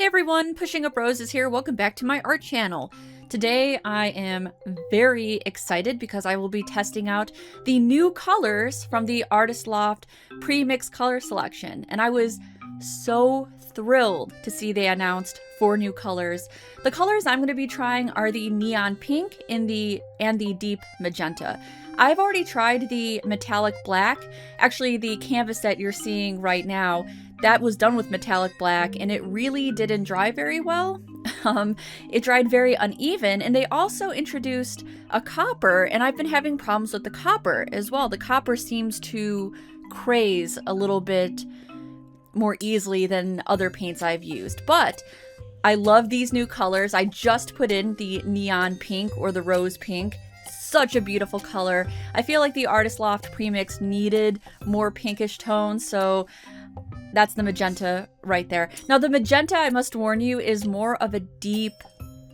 everyone, Pushing Up Roses here. Welcome back to my art channel. Today I am very excited because I will be testing out the new colors from the Artist Loft pre-mix color selection. And I was so thrilled to see they announced 4 new colors. The colors I'm going to be trying are the neon pink and the deep magenta. I've already tried the metallic black. Actually, the canvas that you're seeing right now, that was done with metallic black, and it really didn't dry very well. It dried very uneven, and they also introduced a copper, and I've been having problems with the copper as well. The copper seems to craze a little bit more easily than other paints I've used, but I love these new colors. I just put in the neon pink or the rose pink. Such a beautiful color. I feel like the Artist Loft premix needed more pinkish tones, so that's the magenta right there. Now the magenta, I must warn you, is more of a deep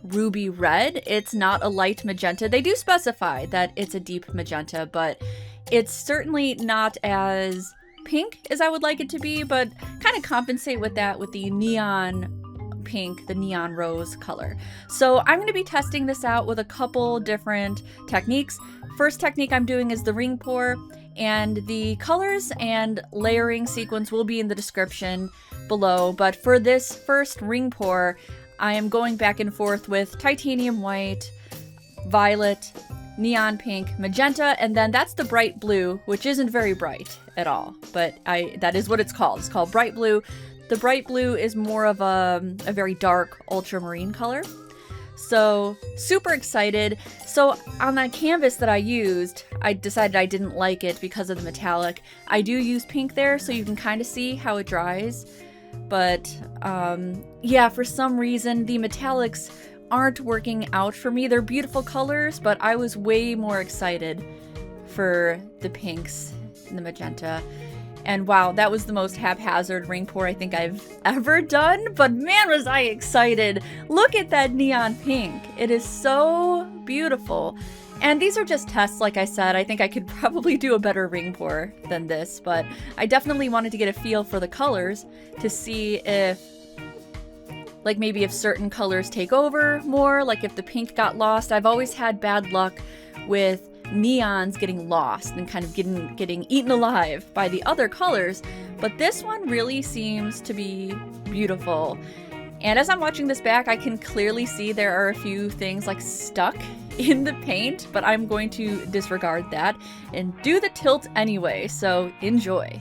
ruby red. It's not a light magenta. They do specify that it's a deep magenta, but it's certainly not as pink as I would like it to be, but kind of compensate with that with the neon pink, the neon rose color. So I'm going to be testing this out with a couple different techniques. First technique I'm doing is the ring pour, and the colors and layering sequence will be in the description below. But for this first ring pour, I am going back and forth with titanium white, violet, neon pink, magenta, and then that's the bright blue, which isn't very bright at all, but that is what it's called. It's called bright blue. The bright blue is more of a very dark ultramarine color. So super excited. So on that canvas that I used, I decided I didn't like it because of the metallic. I do use pink there, so you can kind of see how it dries. But yeah, for some reason, the metallics aren't working out for me. They're beautiful colors, but I was way more excited for the pinks and the magenta. And wow, that was the most haphazard ring pour I think I've ever done, but man was I excited. Look at that neon pink. It is so beautiful. And these are just tests, like I said. I think I could probably do a better ring pour than this, but I definitely wanted to get a feel for the colors to see if, like maybe if certain colors take over more, like if the pink got lost. I've always had bad luck with neons getting lost and kind of getting eaten alive by the other colors, but this one really seems to be beautiful. And as I'm watching this back, I can clearly see there are a few things like stuck in the paint, but I'm going to disregard that and do the tilt anyway, so enjoy.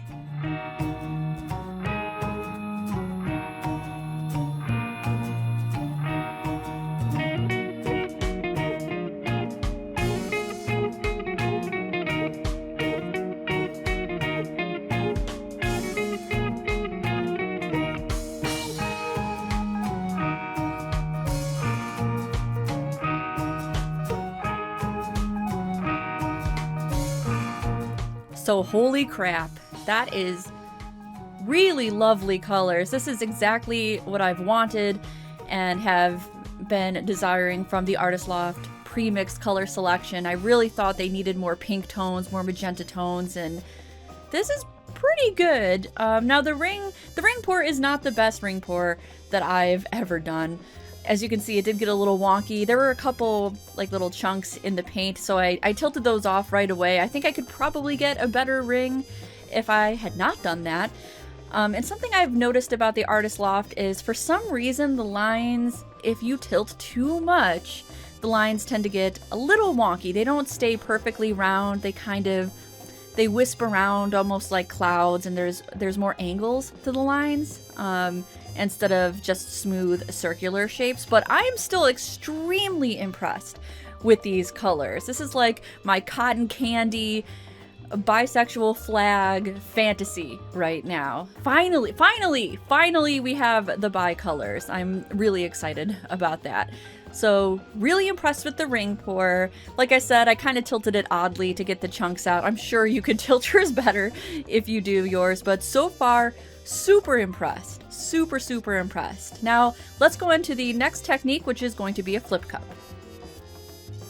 So holy crap, that is really lovely colors. This is exactly what I've wanted and have been desiring from the Artist Loft pre-mixed color selection. I really thought they needed more pink tones, more magenta tones, and this is pretty good. Now the ring pour is not the best ring pour that I've ever done. As you can see, it did get a little wonky. There were a couple like little chunks in the paint, so I tilted those off right away. I think I could probably get a better ring if I had not done that. And something I've noticed about the Artist Loft is for some reason the lines, if you tilt too much, the lines tend to get a little wonky. They don't stay perfectly round. They wisp around almost like clouds, and there's more angles to the lines. Instead of just smooth circular shapes, but I am still extremely impressed with these colors. This is like my cotton candy bisexual flag fantasy right now. Finally we have the bi colors. I'm really excited about that. So really impressed with the ring pour. Like I said, I kind of tilted it oddly to get the chunks out. I'm sure you could tilt yours better if you do yours, but so far, super impressed. Super impressed. Now, let's go into the next technique, which is going to be a flip cup.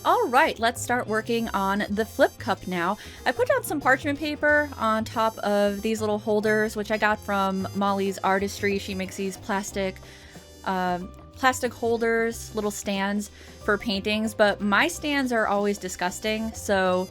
All right, let's start working on the flip cup now. I put down some parchment paper on top of these little holders, which I got from Molly's Artistry. She makes these plastic plastic holders, little stands for paintings, but my stands are always disgusting, so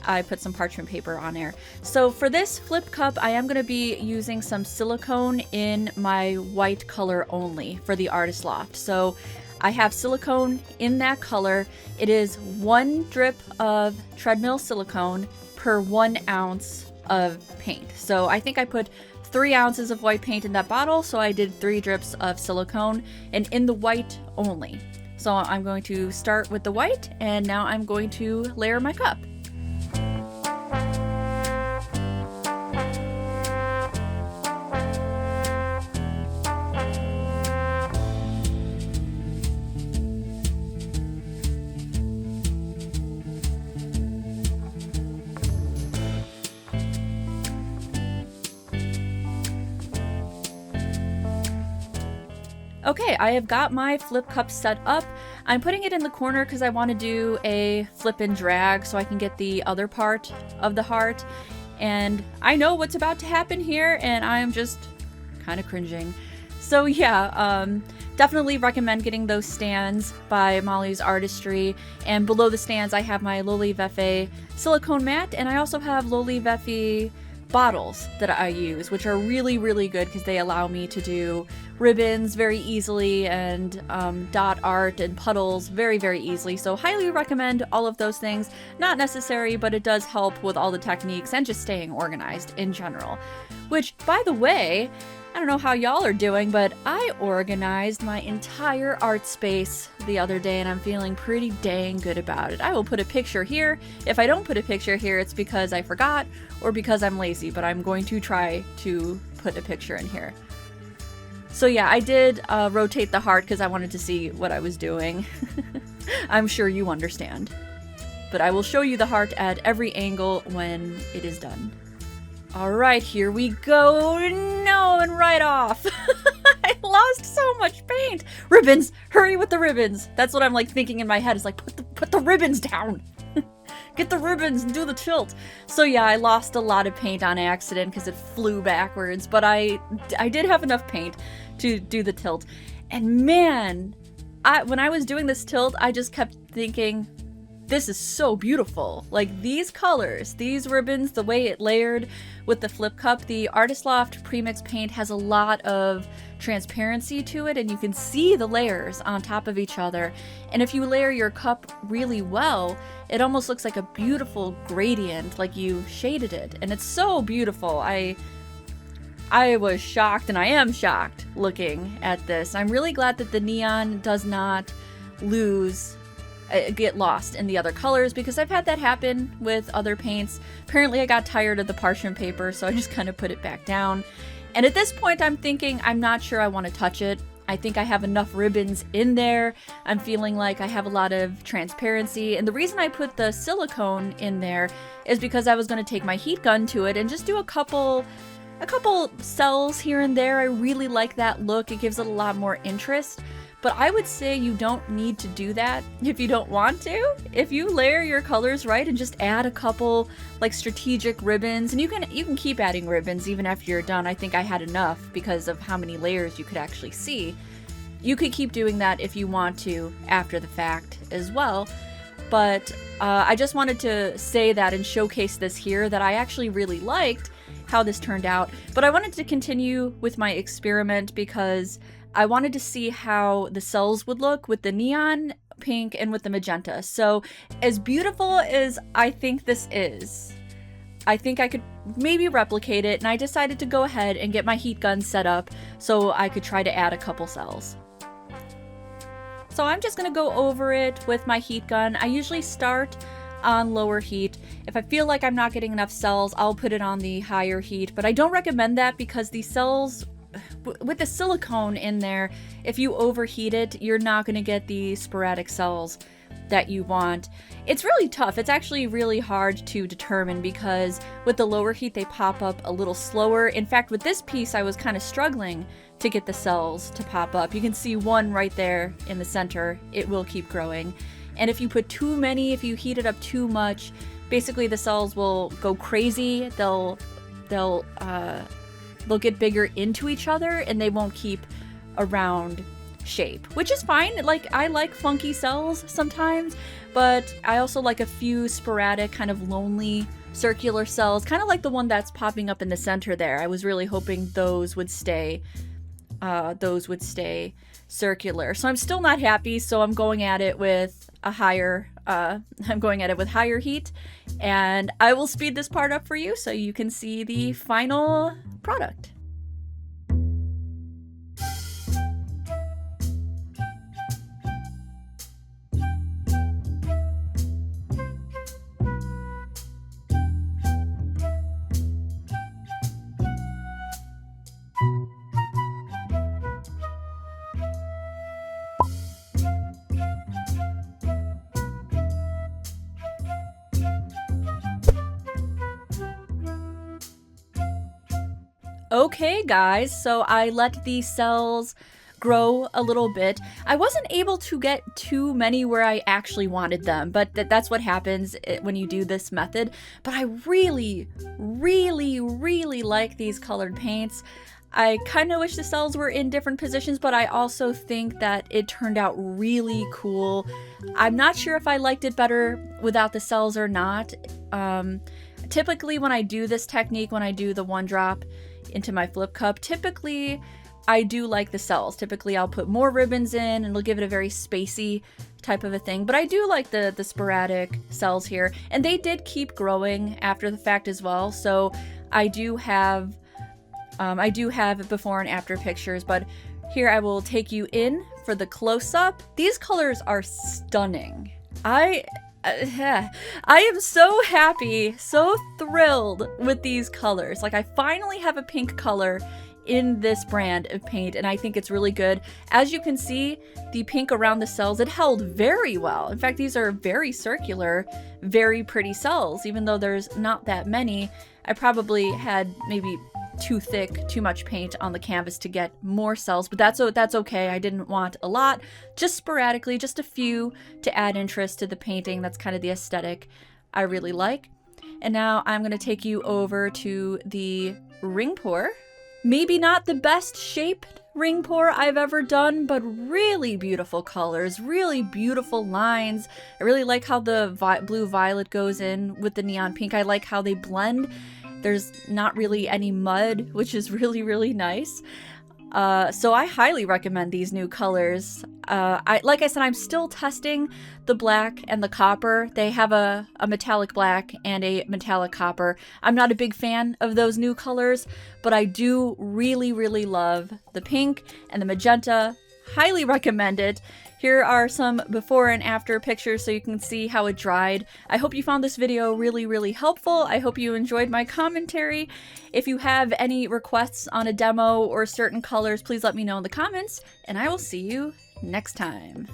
I put some parchment paper on there. So for this flip cup, I am going to be using some silicone in my white color only for the Artist Loft. So I have silicone in that color. It is 1 drip of Treadmill Silicone per 1 ounce of paint. So I think I put 3 ounces of white paint in that bottle, so I did 3 drips of silicone, and in the white only. So I'm going to start with the white, and now I'm going to layer my cup. Okay, I have got my flip cup set up. I'm putting it in the corner because I want to do a flip and drag so I can get the other part of the heart. And I know what's about to happen here, and I'm just kind of cringing. So yeah, definitely recommend getting those stands by Molly's Artistry. And below the stands, I have my Loli Vefe silicone mat, and I also have Loli Vefe bottles that I use, which are really, really good because they allow me to do ribbons very easily and dot art and puddles very, very easily. So highly recommend all of those things. Not necessary, but it does help with all the techniques and just staying organized in general. Which, by the way, I don't know how y'all are doing, but I organized my entire art space the other day and I'm feeling pretty dang good about it. I will put a picture here. If I don't put a picture here, it's because I forgot or because I'm lazy, but I'm going to try to put a picture in here. So yeah, I did rotate the heart because I wanted to see what I was doing. I'm sure you understand. But I will show you the heart at every angle when it is done. Alright, here we go. No, and right off. I lost so much paint. Ribbons! Hurry with the ribbons! That's what I'm like thinking in my head. It's like, put the ribbons down! Get the ribbons and do the tilt. So yeah, I lost a lot of paint on accident because it flew backwards, but I did have enough paint to do the tilt. And man, when I was doing this tilt, I just kept thinking, this is so beautiful. Like these colors, these ribbons, the way it layered with the flip cup, the Artist Loft premix paint has a lot of transparency to it and you can see the layers on top of each other. And if you layer your cup really well, it almost looks like a beautiful gradient, like you shaded it. And it's so beautiful. I was shocked, and I am shocked looking at this. I'm really glad that the neon does not get lost in the other colors, because I've had that happen with other paints. Apparently I got tired of the parchment paper, so I just kind of put it back down. And at this point I'm thinking, I'm not sure I want to touch it. I think I have enough ribbons in there. I'm feeling like I have a lot of transparency. And the reason I put the silicone in there is because I was going to take my heat gun to it and just do a couple cells here and there. I really like that look. It gives it a lot more interest. But I would say you don't need to do that if you don't want to. If you layer your colors right and just add a couple like strategic ribbons, and you can keep adding ribbons even after you're done. I think I had enough because of how many layers you could actually see. You could keep doing that if you want to after the fact as well. But I just wanted to say that and showcase this here, that I actually really liked how this turned out. But I wanted to continue with my experiment because I wanted to see how the cells would look with the neon pink and with the magenta. So as beautiful as I think this is, I think I could maybe replicate it, and I decided to go ahead and get my heat gun set up so I could try to add a couple cells. So I'm just going to go over it with my heat gun. I usually start on lower heat. If I feel like I'm not getting enough cells, I'll put it on the higher heat, but I don't recommend that because the cells with the silicone in there, if you overheat it, you're not going to get the sporadic cells that you want. It's really tough. It's actually really hard to determine because with the lower heat, they pop up a little slower. In fact, with this piece, I was kind of struggling to get the cells to pop up. You can see one right there in the center. It will keep growing. And if you put too many, if you heat it up too much, basically the cells will go crazy. They'll get bigger into each other and they won't keep around shape, which is fine. Like, I like funky cells sometimes, but I also like a few sporadic, kind of lonely circular cells, kind of like the one that's popping up in the center there. I was really hoping those would stay circular. So I'm still not happy, so I'm going at it with higher heat, and I will speed this part up for you so you can see the final product. Okay guys, so I let the cells grow a little bit. I wasn't able to get too many where I actually wanted them, but that's what happens when you do this method. But I really, really, really like these colored paints. I kind of wish the cells were in different positions, but I also think that it turned out really cool. I'm not sure if I liked it better without the cells or not. Typically when I do this technique, when I do the one drop into my flip cup, typically I do like the cells. Typically I'll put more ribbons in and it'll give it a very spacey type of a thing, but I do like the sporadic cells here, and they did keep growing after the fact as well. So I do have before and after pictures, but here I will take you in for the close-up. These colors are stunning. I am so happy, so thrilled with these colors. Like, I finally have a pink color in this brand of paint, and I think it's really good. As you can see, the pink around the cells, it held very well. In fact, these are very circular, very pretty cells. Even though there's not that many, I probably had maybe too much paint on the canvas to get more cells, but that's okay. I didn't want a lot, just sporadically, just a few to add interest to the painting. That's kind of the aesthetic I really like. And now I'm going to take you over to the ring pour. Maybe not the best shaped ring pour I've ever done, but really beautiful colors, really beautiful lines. I really like how the blue violet goes in with the neon pink. I like how they blend. There's not really any mud, which is really, really nice. So I highly recommend these new colors. Like I said, I'm still testing the black and the copper. They have a metallic black and a metallic copper. I'm not a big fan of those new colors, but I do really, really love the pink and the magenta. Highly recommend it. Here are some before and after pictures so you can see how it dried. I hope you found this video really, really helpful. I hope you enjoyed my commentary. If you have any requests on a demo or certain colors, please let me know in the comments, and I will see you next time.